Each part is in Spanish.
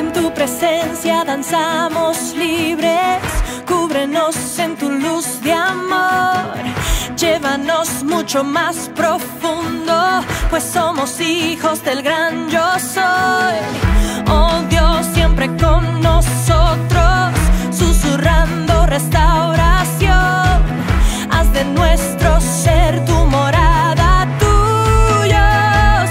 En tu presencia danzamos libres, cúbrenos en tu luz de amor. Llévanos mucho más profundo, pues somos hijos del gran yo soy. Oh Dios, siempre con nosotros, susurrando restauración. Haz de nuestro ser tu morada, tuyo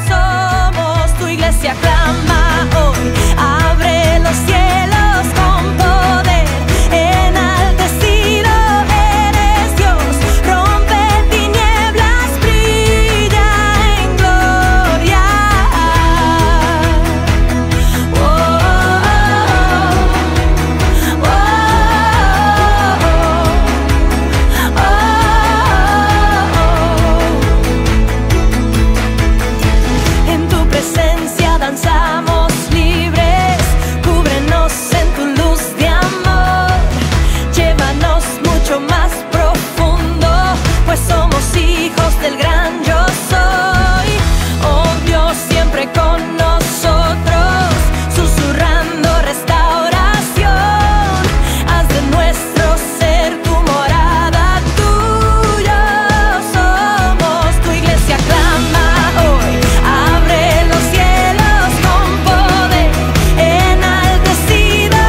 somos. Tu iglesia clama hoy, abre los cielos con poder. Enaltecido eres Dios, rompe tinieblas, brilla en gloria. Oh, oh, oh, oh. En tu presencia danzamos libres, cúbrenos en tu luz de amor. Llévanos mucho más profundo, pues somos hijos del gran yo soy. Oh Dios, siempre con nosotros, susurrando restauración. Haz de nuestro ser tu morada, tuyo somos. Tu iglesia clama hoy, abre los cielos con poder. Enaltecido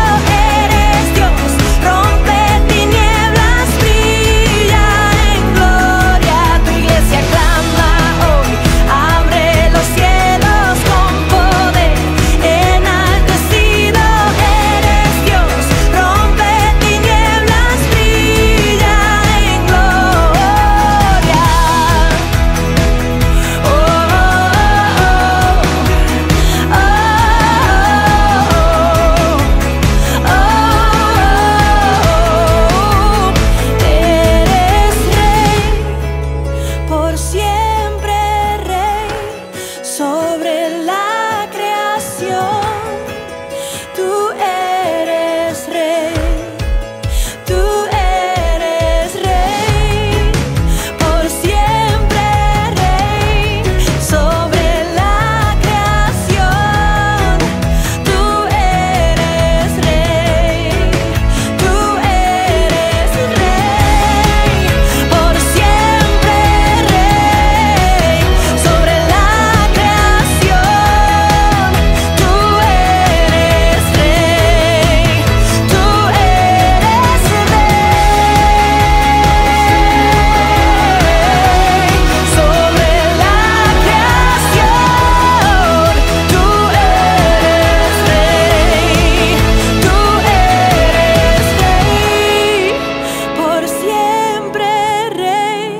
eres Dios, rompe tinieblas, brilla en gloria. Tu iglesia clama hoy, abre los cielos con poder. Enaltecido eres Dios, rompe tinieblas, brilla en gloria. Oh, oh, eres rey, por siempre rey, sobre la creación. Tú eres rey, tú eres rey, por siempre rey, sobre la creación. Tú eres rey, tú eres rey, por siempre rey, sobre la creación. Tú eres rey, tú eres rey, sobre la creación. Tú eres rey, tú eres rey, por siempre rey,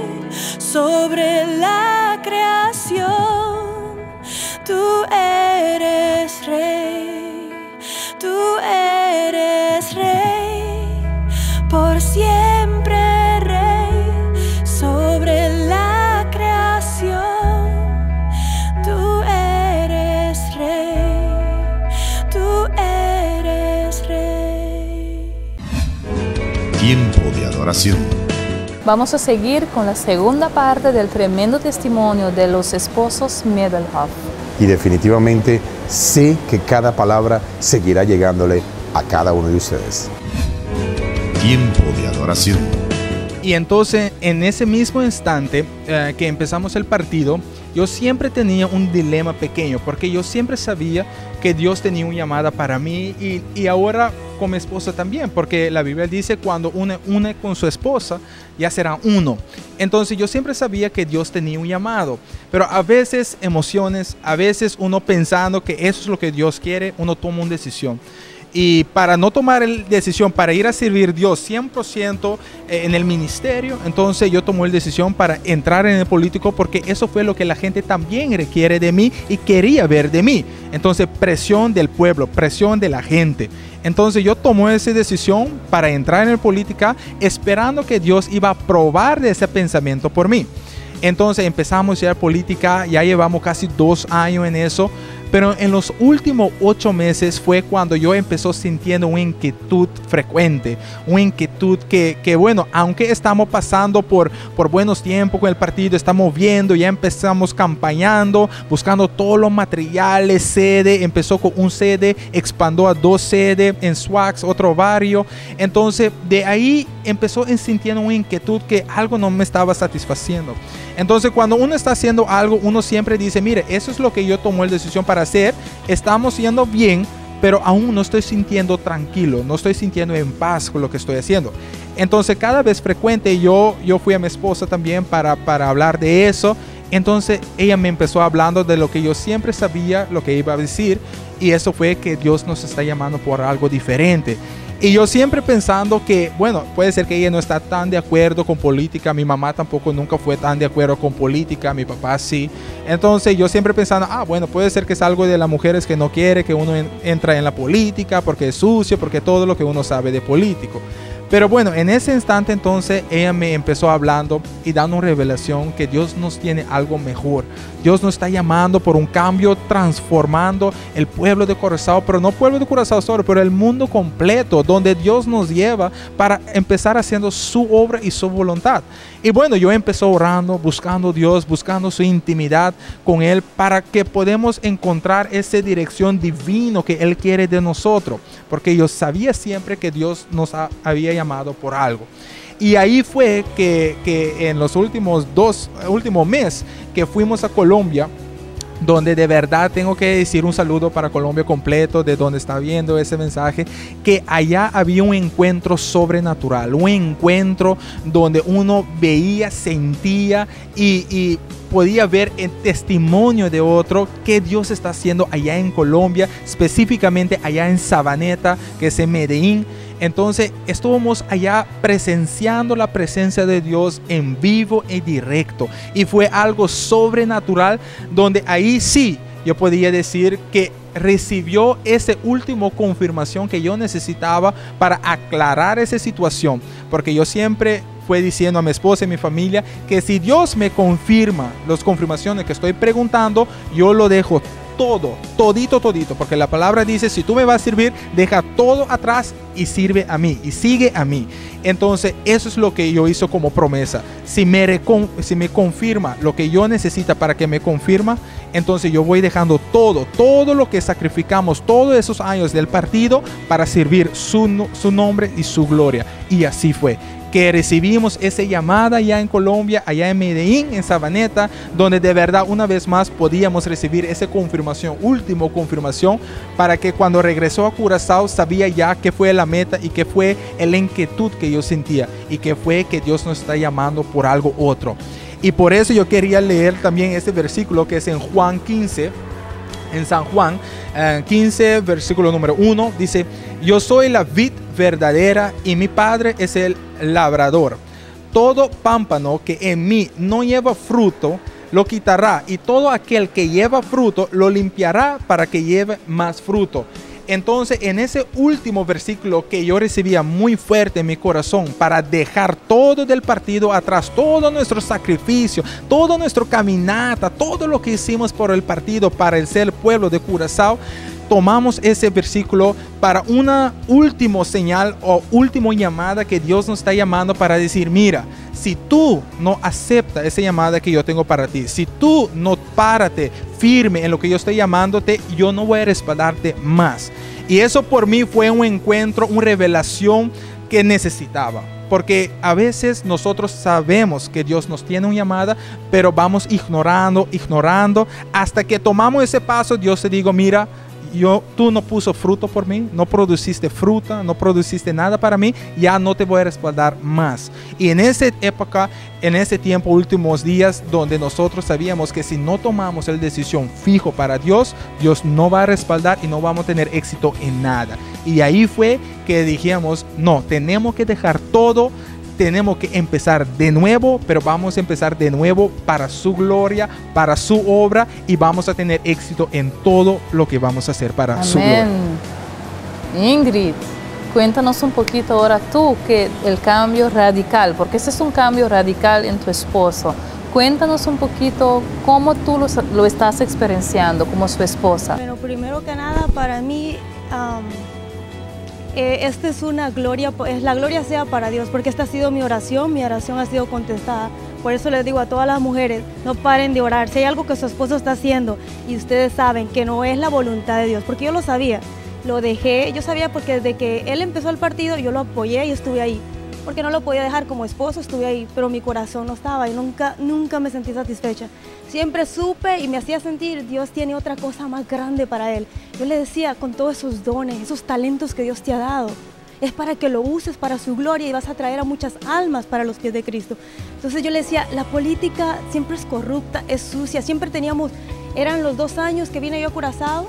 sobre la creación. Tú eres rey, tú eres rey, por siempre rey, sobre la creación. Tú eres rey, tú eres rey. Tiempo de adoración. Vamos a seguir con la segunda parte del tremendo testimonio de los esposos Middelhoff. Y definitivamente sé que cada palabra seguirá llegándole a cada uno de ustedes. Tiempo de adoración. Y entonces, en ese mismo instante que empezamos el partido, yo siempre tenía un dilema pequeño, porque yo siempre sabía que Dios tenía una llamada para mí y ahora con mi esposa también, porque la Biblia dice cuando une con su esposa, ya será uno. Entonces yo siempre sabía que Dios tenía un llamado, pero a veces emociones, a veces uno pensando que eso es lo que Dios quiere, uno toma una decisión. Y para no tomar la decisión para ir a servir a Dios 100% en el ministerio, entonces yo tomé la decisión para entrar en el político, porque eso fue lo que la gente también requiere de mí y quería ver de mí. Entonces presión del pueblo, presión de la gente. Entonces yo tomé esa decisión para entrar en la política, esperando que Dios iba a probar de ese pensamiento por mí. Entonces empezamos a hacer política, ya llevamos casi 2 años en eso, Pero en los últimos 8 meses fue cuando yo empezó sintiendo una inquietud frecuente, una inquietud que bueno, aunque estamos pasando por buenos tiempos con el partido, estamos viendo, ya empezamos campañando, buscando todos los materiales, sede, empezó con un sede, expandió a 2 sedes en Swax, otro barrio. Entonces de ahí empezó sintiendo una inquietud que algo no me estaba satisfaciendo. Entonces cuando uno está haciendo algo, uno siempre dice, mire, eso es lo que yo tomé la decisión para hacer, estamos yendo bien, pero aún no estoy sintiendo tranquilo, no estoy sintiendo en paz con lo que estoy haciendo. Entonces cada vez frecuente yo fui a mi esposa también para hablar de eso. Entonces ella me empezó hablando de lo que yo siempre sabía, lo que iba a decir, y eso fue que Dios nos está llamando por algo diferente. Y yo siempre pensando que, bueno, puede ser que ella no está tan de acuerdo con política, mi mamá tampoco nunca fue tan de acuerdo con política, mi papá sí. Entonces yo siempre pensando, bueno, puede ser que es algo de las mujeres que no quiere que uno entre en la política porque es sucio, porque todo lo que uno sabe de político. Pero bueno, en ese instante entonces ella me empezó hablando y dando una revelación que Dios nos tiene algo mejor. Dios nos está llamando por un cambio, transformando el pueblo de Curazao, pero no el pueblo de Curazao solo, pero el mundo completo, donde Dios nos lleva para empezar haciendo su obra y su voluntad. Y bueno, yo empecé orando, buscando a Dios, buscando su intimidad con Él para que podamos encontrar esa dirección divina que Él quiere de nosotros. Porque yo sabía siempre que Dios nos había llamado por algo. Y ahí fue que en los últimos meses que fuimos a Colombia, donde de verdad tengo que decir un saludo para Colombia completo, de donde está viendo ese mensaje, que allá había un encuentro sobrenatural, un encuentro donde uno veía, sentía y podía ver el testimonio de otro que Dios está haciendo allá en Colombia, específicamente allá en Sabaneta, que es en Medellín. Entonces estuvimos allá presenciando la presencia de Dios en vivo y directo. Y fue algo sobrenatural donde ahí sí yo podía decir que recibió esa última confirmación que yo necesitaba para aclarar esa situación. Porque yo siempre fue diciendo a mi esposa y mi familia que si Dios me confirma las confirmaciones que estoy preguntando, yo lo dejo todito, porque la palabra dice, si tú me vas a servir, deja todo atrás y sirve a mí, y sigue a mí. Entonces, eso es lo que yo hice como promesa. Si me confirma lo que yo necesito para que me confirma, entonces yo voy dejando todo lo que sacrificamos, todos esos años del partido para servir su nombre y su gloria. Y así fue que recibimos esa llamada allá en Colombia, allá en Medellín, en Sabaneta, donde de verdad una vez más podíamos recibir esa confirmación, última confirmación, para que cuando regresó a Curazao sabía ya que fue la meta y que fue la inquietud que yo sentía y que fue que Dios nos está llamando por algo otro. Y por eso yo quería leer también este versículo que es en Juan 15, en San Juan 15, versículo número 1, dice: yo soy la vid verdadera y mi Padre es el labrador. Todo pámpano que en mí no lleva fruto lo quitará, y todo aquel que lleva fruto lo limpiará para que lleve más fruto. Entonces, en ese último versículo que yo recibía muy fuerte en mi corazón para dejar todo del partido atrás, todo nuestro sacrificio, toda nuestra caminata, todo lo que hicimos por el partido, para el ser pueblo de Curazao, tomamos ese versículo para una última señal o última llamada que Dios nos está llamando para decir: mira, si tú no aceptas esa llamada que yo tengo para ti, si tú no párate firme en lo que yo estoy llamándote, yo no voy a respaldarte más. Y eso por mí fue un encuentro, una revelación que necesitaba. Porque a veces nosotros sabemos que Dios nos tiene una llamada, pero vamos ignorando, hasta que tomamos ese paso. Dios te digo: mira, tú no puso fruto por mí, no produciste fruta, no produciste nada para mí, ya no te voy a respaldar más. Y en esa época, en ese tiempo, últimos días, donde nosotros sabíamos que si no tomamos la decisión fijo para Dios, Dios no va a respaldar y no vamos a tener éxito en nada. Y ahí fue que dijimos: no, tenemos que dejar todo, tenemos que empezar de nuevo, pero vamos a empezar de nuevo para su gloria, para su obra, y vamos a tener éxito en todo lo que vamos a hacer para su gloria. Ingrid, cuéntanos un poquito ahora tú que el cambio radical, porque ese es un cambio radical en tu esposo. Cuéntanos un poquito cómo tú lo estás experienciando como su esposa. Bueno, primero que nada, para mí, esta es una gloria, la gloria sea para Dios, porque esta ha sido mi oración ha sido contestada. Por eso les digo a todas las mujeres, no paren de orar. Si hay algo que su esposo está haciendo y ustedes saben que no es la voluntad de Dios, porque yo lo sabía, lo dejé, yo sabía porque desde que él empezó el partido yo lo apoyé y estuve ahí, porque no lo podía dejar como esposo, estuve ahí, pero mi corazón no estaba y nunca me sentí satisfecha. Siempre supe y me hacía sentir, Dios tiene otra cosa más grande para él. Yo le decía, con todos esos dones, esos talentos que Dios te ha dado, es para que lo uses para su gloria y vas a traer a muchas almas para los pies de Cristo. Entonces yo le decía, la política siempre es corrupta, es sucia, siempre eran los 2 años que vine yo a Curazao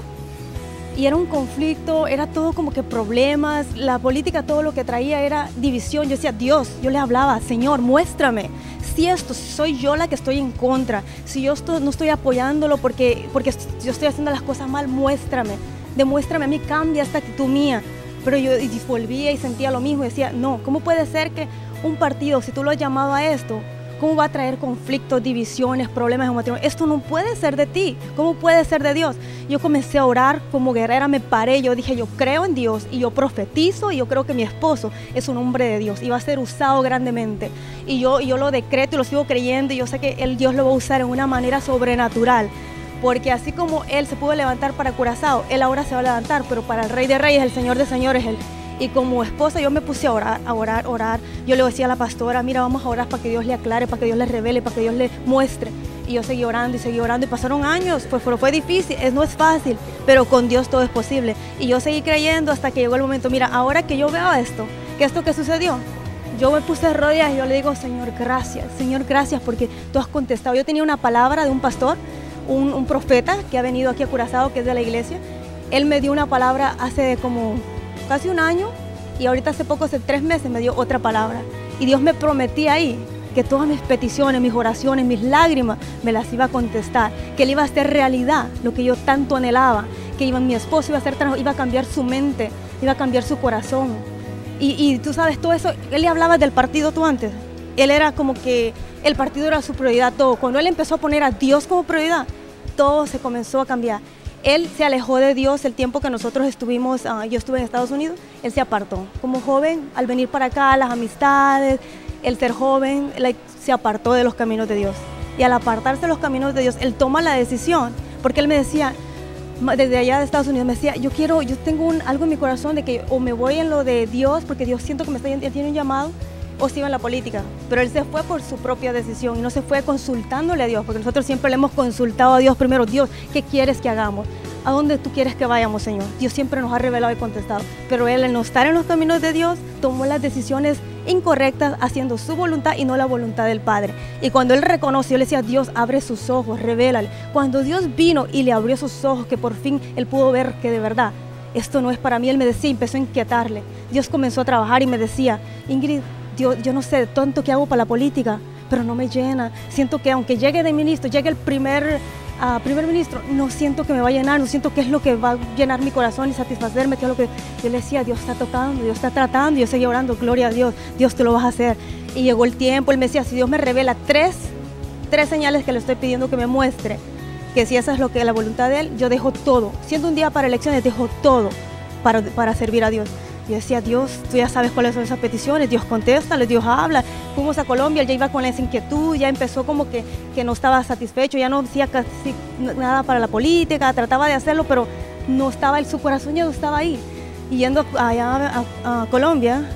y era un conflicto, era todo como que problemas, la política todo lo que traía era división. Yo decía, Dios, yo le hablaba, Señor, muéstrame si soy yo la que estoy en contra, si yo no estoy apoyándolo porque yo estoy haciendo las cosas mal, demuéstrame a mí, cambia esta actitud mía. Pero yo volvía y sentía lo mismo, decía, no, ¿cómo puede ser que un partido, si tú lo has llamado a esto, cómo va a traer conflictos, divisiones, problemas en matrimonio? Esto no puede ser de ti, ¿cómo puede ser de Dios? Yo comencé a orar como guerrera, me paré, yo dije, yo creo en Dios y yo profetizo y yo creo que mi esposo es un hombre de Dios y va a ser usado grandemente. Y yo lo decreto y lo sigo creyendo y yo sé que Dios lo va a usar en una manera sobrenatural. Porque así como él se pudo levantar para Curazao, él ahora se va a levantar, pero para el Rey de Reyes, el Señor de Señores, él. Y como esposa yo me puse a orar. Yo le decía a la pastora, mira, vamos a orar para que Dios le aclare, para que Dios le revele, para que Dios le muestre. Y yo seguí orando y pasaron años, pues pero fue difícil, no es fácil, pero con Dios todo es posible. Y yo seguí creyendo hasta que llegó el momento, mira, ahora que yo veo esto que sucedió, yo me puse de rodillas y yo le digo, Señor, gracias porque tú has contestado. Yo tenía una palabra de un pastor, un profeta que ha venido aquí a Curazao, que es de la iglesia. Él me dio una palabra hace como casi un año y ahorita hace poco, hace 3 meses, me dio otra palabra. Y Dios me prometía ahí que todas mis peticiones, mis oraciones, mis lágrimas, me las iba a contestar, que Él iba a hacer realidad lo que yo tanto anhelaba, que mi esposo iba a cambiar su mente, iba a cambiar su corazón. Y tú sabes, todo eso, él le hablaba del partido tú antes. Él era como que el partido era su prioridad, todo. Cuando él empezó a poner a Dios como prioridad, todo se comenzó a cambiar. Él se alejó de Dios el tiempo que nosotros estuvimos, yo estuve en Estados Unidos, él se apartó. Como joven, al venir para acá, las amistades, el ser joven, se apartó de los caminos de Dios. Y al apartarse de los caminos de Dios, él toma la decisión, porque él me decía, desde allá de Estados Unidos, me decía, yo tengo algo en mi corazón de que o me voy en lo de Dios, porque Dios siento que tiene un llamado, o sigo en la política. Pero él se fue por su propia decisión y no se fue consultándole a Dios, porque nosotros siempre le hemos consultado a Dios primero. Dios, ¿qué quieres que hagamos? ¿A dónde tú quieres que vayamos, Señor? Dios siempre nos ha revelado y contestado. Pero él, al no estar en los caminos de Dios, tomó las decisiones incorrectas, haciendo su voluntad y no la voluntad del Padre. Y cuando él reconoció, le decía, Dios, abre sus ojos, revélale. Cuando Dios vino y le abrió sus ojos, que por fin él pudo ver que de verdad esto no es para mí, él me decía, empezó a inquietarle. Dios comenzó a trabajar y me decía, Ingrid, yo no sé tanto qué hago para la política, pero no me llena. Siento que aunque llegue de ministro, llegue el primer ministro, no siento que me va a llenar, no siento qué es lo que va a llenar mi corazón y satisfacerme, qué es lo que yo le decía, Dios está tocando, Dios está tratando, y yo seguía orando, gloria a Dios, Dios te lo vas a hacer. Y llegó el tiempo, él me decía, si Dios me revela tres señales que le estoy pidiendo que me muestre, que si esa es lo que es la voluntad de él, yo dejo todo, siendo un día para elecciones, dejo todo para servir a Dios. Yo decía, Dios, tú ya sabes cuáles son esas peticiones, Dios contéstale, Dios habla. Fuimos a Colombia, él ya iba con esa inquietud, ya empezó como que no estaba satisfecho, ya no hacía casi nada para la política, trataba de hacerlo, pero no estaba, su corazón ya no estaba ahí. Y yendo allá a Colombia,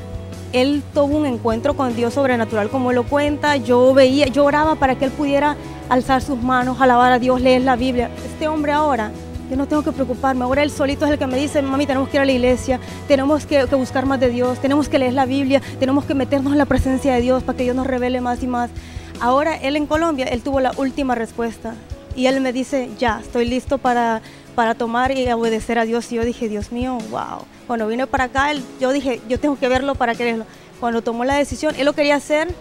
él tuvo un encuentro con Dios sobrenatural, como él lo cuenta. Yo oraba para que él pudiera alzar sus manos, alabar a Dios, leer la Biblia. Este hombre ahora, yo no tengo que preocuparme, ahora él solito es el que me dice, mami, tenemos que ir a la iglesia, tenemos que buscar más de Dios, tenemos que leer la Biblia, tenemos que meternos en la presencia de Dios para que Dios nos revele más y más. Ahora él en Colombia, él tuvo la última respuesta y él me dice, ya, estoy listo para tomar y obedecer a Dios. Y yo dije, Dios mío, wow. Cuando vine para acá, yo dije, yo tengo que verlo para quererlo. Cuando tomó la decisión, él lo quería hacer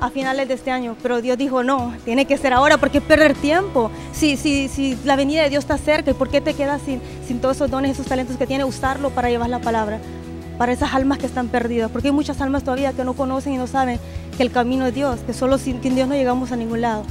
a finales de este año, pero Dios dijo, no, tiene que ser ahora, porque es perder tiempo. Si la venida de Dios está cerca, ¿y por qué te quedas sin todos esos dones, esos talentos que tiene? Usarlo para llevar la palabra, para esas almas que están perdidas, porque hay muchas almas todavía que no conocen y no saben que el camino es Dios, que solo sin Dios no llegamos a ningún lado.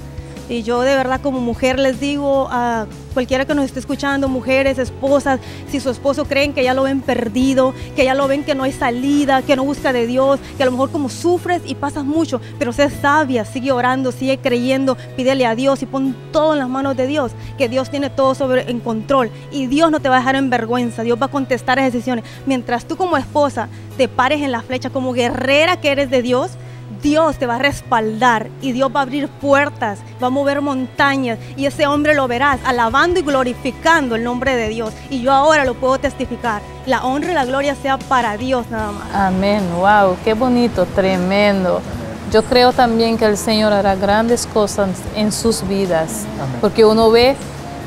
Y yo de verdad como mujer les digo a cualquiera que nos esté escuchando, mujeres, esposas, si su esposo creen que ya lo ven perdido, que ya lo ven que no hay salida, que no busca de Dios, que a lo mejor como sufres y pasas mucho, pero sé sabia, sigue orando, sigue creyendo, pídele a Dios y pon todo en las manos de Dios, que Dios tiene todo en control y Dios no te va a dejar en vergüenza, Dios va a contestar esas decisiones. Mientras tú como esposa te pares en la flecha como guerrera que eres de Dios, Dios te va a respaldar y Dios va a abrir puertas, va a mover montañas y ese hombre lo verás alabando y glorificando el nombre de Dios. Y yo ahora lo puedo testificar. La honra y la gloria sea para Dios nada más. Amén. Wow, qué bonito, tremendo. Yo creo también que el Señor hará grandes cosas en sus vidas, porque uno ve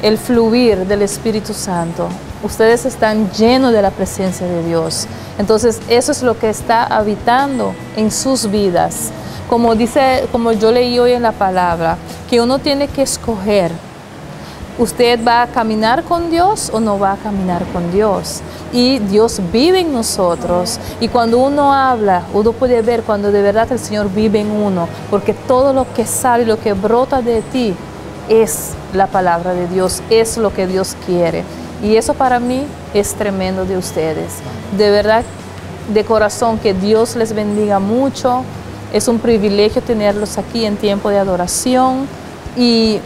el fluir del Espíritu Santo. Ustedes están llenos de la presencia de Dios. Entonces, eso es lo que está habitando en sus vidas. Como yo leí hoy en la palabra, que uno tiene que escoger. ¿Usted va a caminar con Dios o no va a caminar con Dios? Y Dios vive en nosotros. Y cuando uno habla, uno puede ver cuando de verdad el Señor vive en uno. Porque todo lo que sale, lo que brota de ti, es la palabra de Dios, es lo que Dios quiere. Y eso para mí es tremendo de ustedes. De verdad, de corazón, que Dios les bendiga mucho. Es un privilegio tenerlos aquí en tiempo de adoración. Y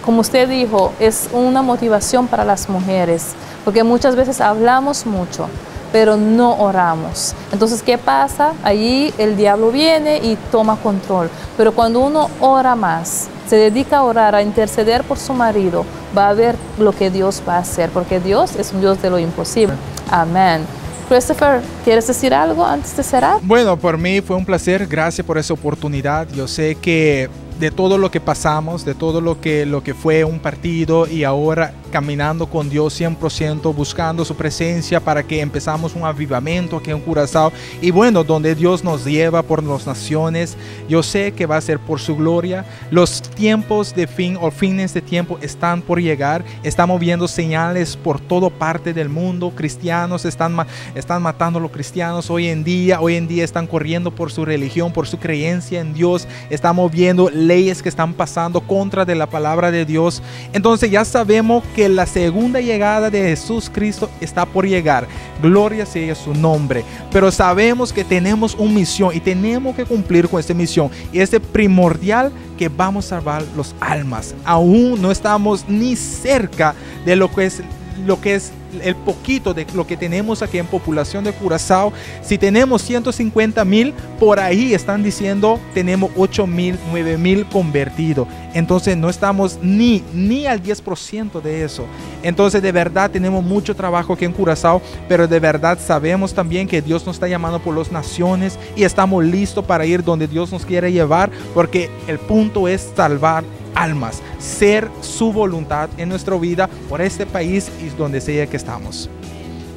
como usted dijo, es una motivación para las mujeres. Porque muchas veces hablamos mucho, pero no oramos. Entonces, ¿qué pasa? Allí el diablo viene y toma control. Pero cuando uno ora más, se dedica a orar, a interceder por su marido, va a ver lo que Dios va a hacer, porque Dios es un Dios de lo imposible. Amén. Christopher, ¿quieres decir algo antes de cerrar? Bueno, por mí fue un placer. Gracias por esa oportunidad. Yo sé que de todo lo que pasamos, de todo lo que fue un partido y ahora caminando con Dios 100%, buscando su presencia para que empezamos un avivamiento aquí en Curazao. Y bueno, donde Dios nos lleva por las naciones, yo sé que va a ser por su gloria. Los tiempos de fin o fines de tiempo están por llegar. Estamos viendo señales por toda parte del mundo. Cristianos están matando a los cristianos hoy en día. Hoy en día están corriendo por su religión, por su creencia en Dios. Estamos viendo leyes que están pasando contra de la palabra de Dios. Entonces ya sabemos que la segunda llegada de Jesús Cristo está por llegar. Gloria sea su nombre. Pero sabemos que tenemos una misión y tenemos que cumplir con esta misión. Y es primordial que vamos a salvar los almas. Aún no estamos ni cerca de lo que es el poquito de lo que tenemos aquí en población de Curazao. Si tenemos 150,000, por ahí están diciendo tenemos 8,000, 9,000 convertidos. Entonces no estamos ni al 10% de eso. Entonces de verdad tenemos mucho trabajo aquí en Curazao, pero de verdad sabemos también que Dios nos está llamando por las naciones y estamos listos para ir donde Dios nos quiere llevar, porque el punto es salvar almas, ser su voluntad en nuestra vida por este país y donde sea que estamos.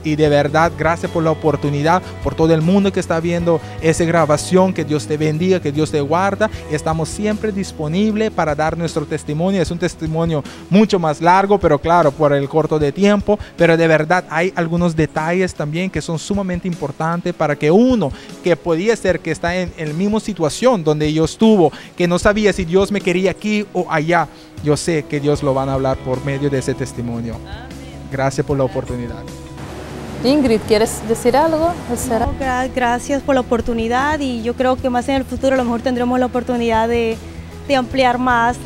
Y de verdad, gracias por la oportunidad, por todo el mundo que está viendo esa grabación. Que Dios te bendiga, que Dios te guarda. Estamos siempre disponibles para dar nuestro testimonio. Es un testimonio mucho más largo, pero claro, por el corto de tiempo. Pero de verdad hay algunos detalles también que son sumamente importantes para que uno que podía ser que está en la misma situación donde yo estuve, que no sabía si Dios me quería aquí o allá, yo sé que Dios lo van a hablar por medio de ese testimonio. Gracias por la oportunidad. Ingrid, ¿quieres decir algo? No, gracias por la oportunidad, y yo creo que más en el futuro a lo mejor tendremos la oportunidad de ampliar más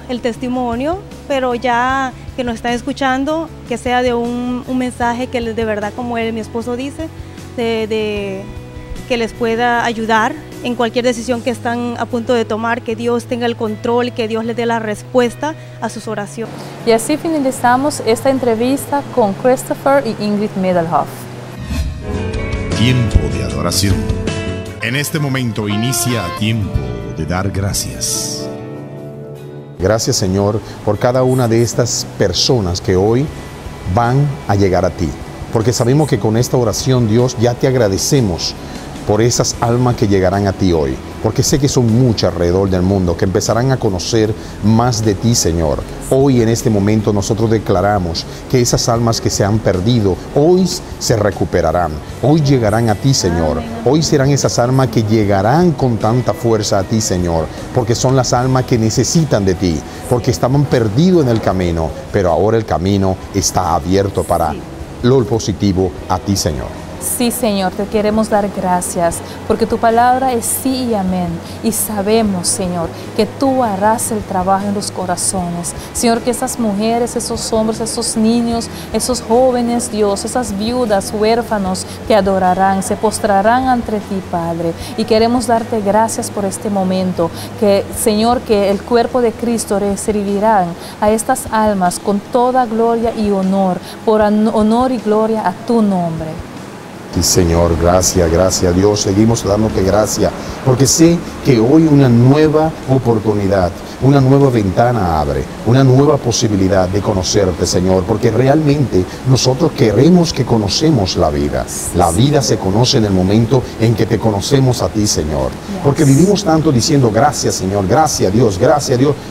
el testimonio, pero ya que nos están escuchando, que sea de un mensaje que de verdad, como mi esposo dice, que les pueda ayudar en cualquier decisión que están a punto de tomar, que Dios tenga el control, que Dios les dé la respuesta a sus oraciones. Y así finalizamos esta entrevista con Christopher y Ingrid Middelhoff. Tiempo de adoración. En este momento inicia tiempo de dar gracias. Gracias, Señor, por cada una de estas personas que hoy van a llegar a ti. Porque sabemos que con esta oración, Dios, ya te agradecemos por esas almas que llegarán a ti hoy, porque sé que son muchas alrededor del mundo que empezarán a conocer más de ti, Señor. Hoy en este momento nosotros declaramos que esas almas que se han perdido, hoy se recuperarán, hoy llegarán a ti, Señor. Hoy serán esas almas que llegarán con tanta fuerza a ti, Señor, porque son las almas que necesitan de ti, porque estaban perdidos en el camino, pero ahora el camino está abierto para lo positivo a ti, Señor. Sí, Señor, te queremos dar gracias porque tu palabra es sí y amén. Y sabemos, Señor, que tú harás el trabajo en los corazones. Señor, que esas mujeres, esos hombres, esos niños, esos jóvenes, Dios, esas viudas, huérfanos, te adorarán, se postrarán ante ti, Padre. Y queremos darte gracias por este momento. Que, Señor, que el cuerpo de Cristo recibirán a estas almas con toda gloria y honor, por honor y gloria a tu nombre. Sí, Señor, gracias, gracias Dios, seguimos dándote gracias, porque sé que hoy una nueva oportunidad, una nueva ventana abre, una nueva posibilidad de conocerte, Señor, porque realmente nosotros queremos que conocemos la vida. La vida se conoce en el momento en que te conocemos a ti, Señor, porque vivimos tanto diciendo gracias, Señor, gracias Dios,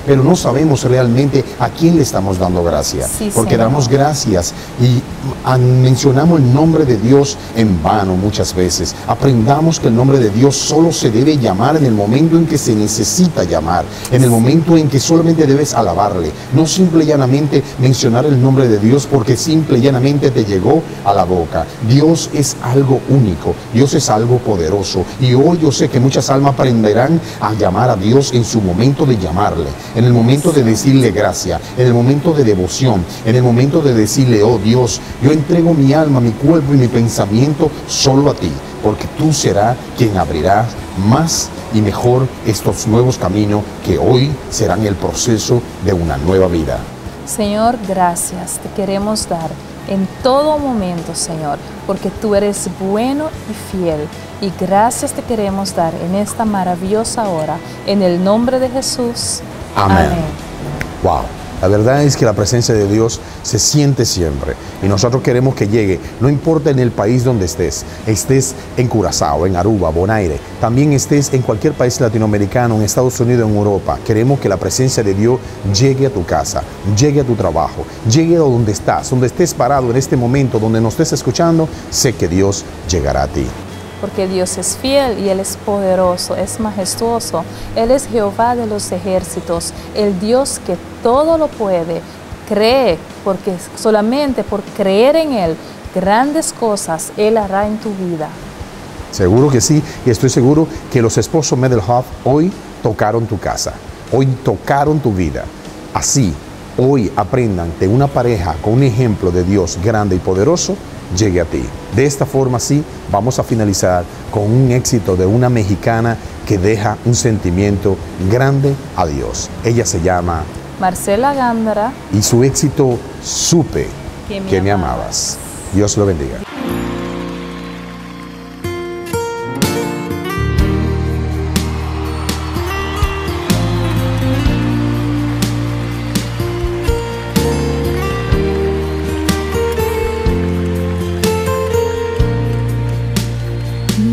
pero no sabemos realmente a quién le estamos dando gracias, porque damos gracias y mencionamos el nombre de Dios en vano muchas veces. Aprendamos que el nombre de Dios solo se debe llamar en el momento en que se necesita llamar, en el momento en que solamente debes alabarle, no simple y llanamente mencionar el nombre de Dios porque simple y llanamente te llegó a la boca. Dios es algo único, Dios es algo poderoso, y hoy yo sé que muchas almas aprenderán a llamar a Dios en su momento de llamarle, en el momento de decirle gracias, en el momento de devoción, en el momento de decirle, oh Dios, yo entrego mi alma, mi cuerpo y mi pensamiento solo a ti, porque tú serás quien abrirá más y mejor estos nuevos caminos que hoy serán el proceso de una nueva vida. Señor, gracias te queremos dar en todo momento, Señor, porque tú eres bueno y fiel. Y gracias te queremos dar en esta maravillosa hora, en el nombre de Jesús. Amén. Wow. La verdad es que la presencia de Dios se siente siempre y nosotros queremos que llegue, no importa en el país donde estés en Curazao, en Aruba, Bonaire, también estés en cualquier país latinoamericano, en Estados Unidos, en Europa. Queremos que la presencia de Dios llegue a tu casa, llegue a tu trabajo, llegue a donde estés parado en este momento, donde nos estés escuchando. Sé que Dios llegará a ti. Porque Dios es fiel y Él es poderoso, es majestuoso. Él es Jehová de los ejércitos, el Dios que todo lo puede. Cree, porque solamente por creer en Él, grandes cosas Él hará en tu vida. Seguro que sí, y estoy seguro que los esposos Medelhoff hoy tocaron tu casa, hoy tocaron tu vida. Así, hoy aprendan de una pareja con un ejemplo de Dios grande y poderoso, llegue a ti. De esta forma, sí, vamos a finalizar con un éxito de una mexicana que deja un sentimiento grande a Dios. Ella se llama Marcela Gándara. Y su éxito, Supe que me amabas. Dios lo bendiga.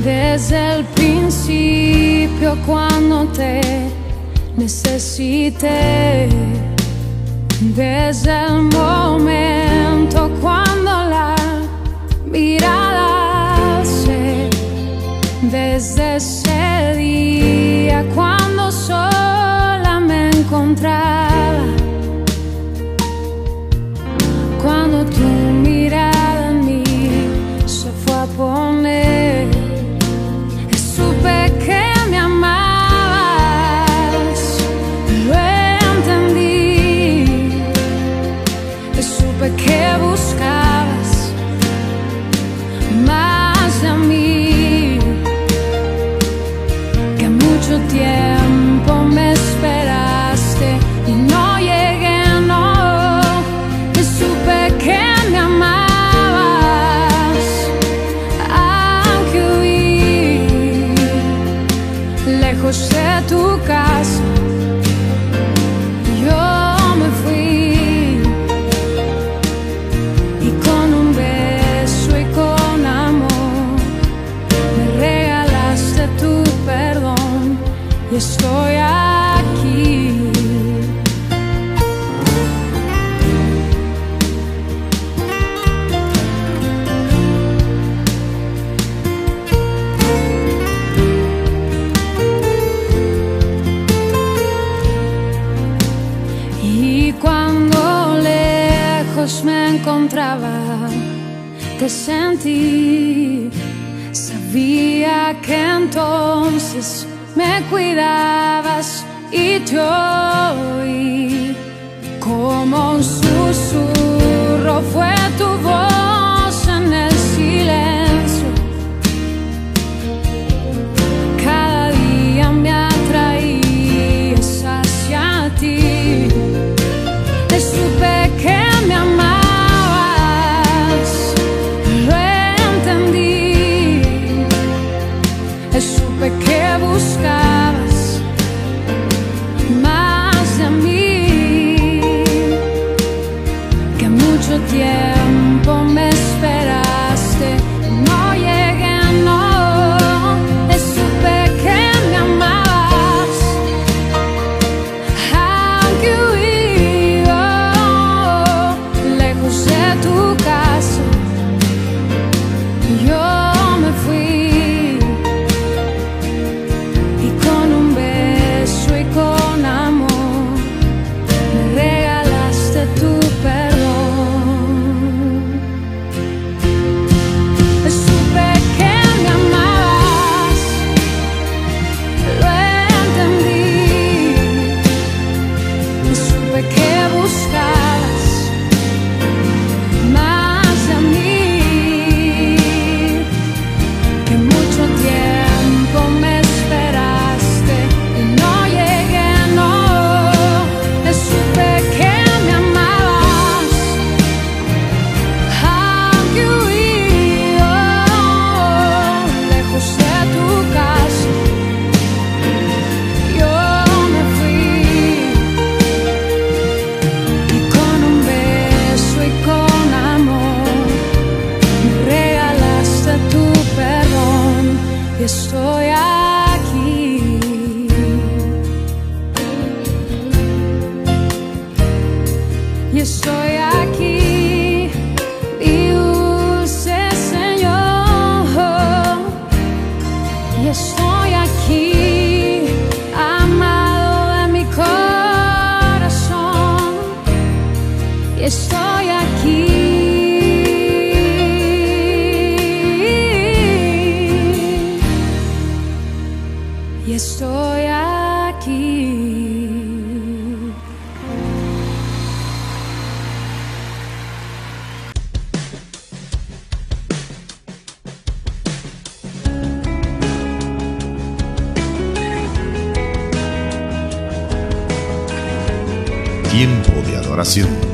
Desde el principio cuando te necesité, desde el momento cuando la mirada alcé, desde ese día cuando sola me encontraba, cuando tu mirada en mí se fue a poner, supe que me amabas, lo entendí, supe que buscabas más de mí, que mucho tiempo me esperaste y no llegué, no, supe que me amabas, encontraba, te sentí. Sabía que entonces me cuidabas y te oí. Como un susurro fue tu voz en el silencio. Cada día me atraías hacia ti. Te supe que me amabas, lo entendí. Te supe que buscabas más de mí. Que mucho tiempo me esperaste, no llegué, no. Te supe que me amabas, aunque huí lejos de tu casa. Yo me fui y con un beso y con amor me regalaste tu perdón. Supe que me amabas, lo entendí. Supe que buscabas más de mí. Que mucho tiempo me esperaste y no llegué, no. Supe que me amabas, aunque huí lejos de tu casa. Yo me fui y con un beso y con amor me regalaste tu perdón. Y estoy aquí. Y estoy aquí, mi dulce Señor. Y estoy aquí, amado de mi corazón. Y estoy aquí. Y estoy aquí. Tiempo de adoración.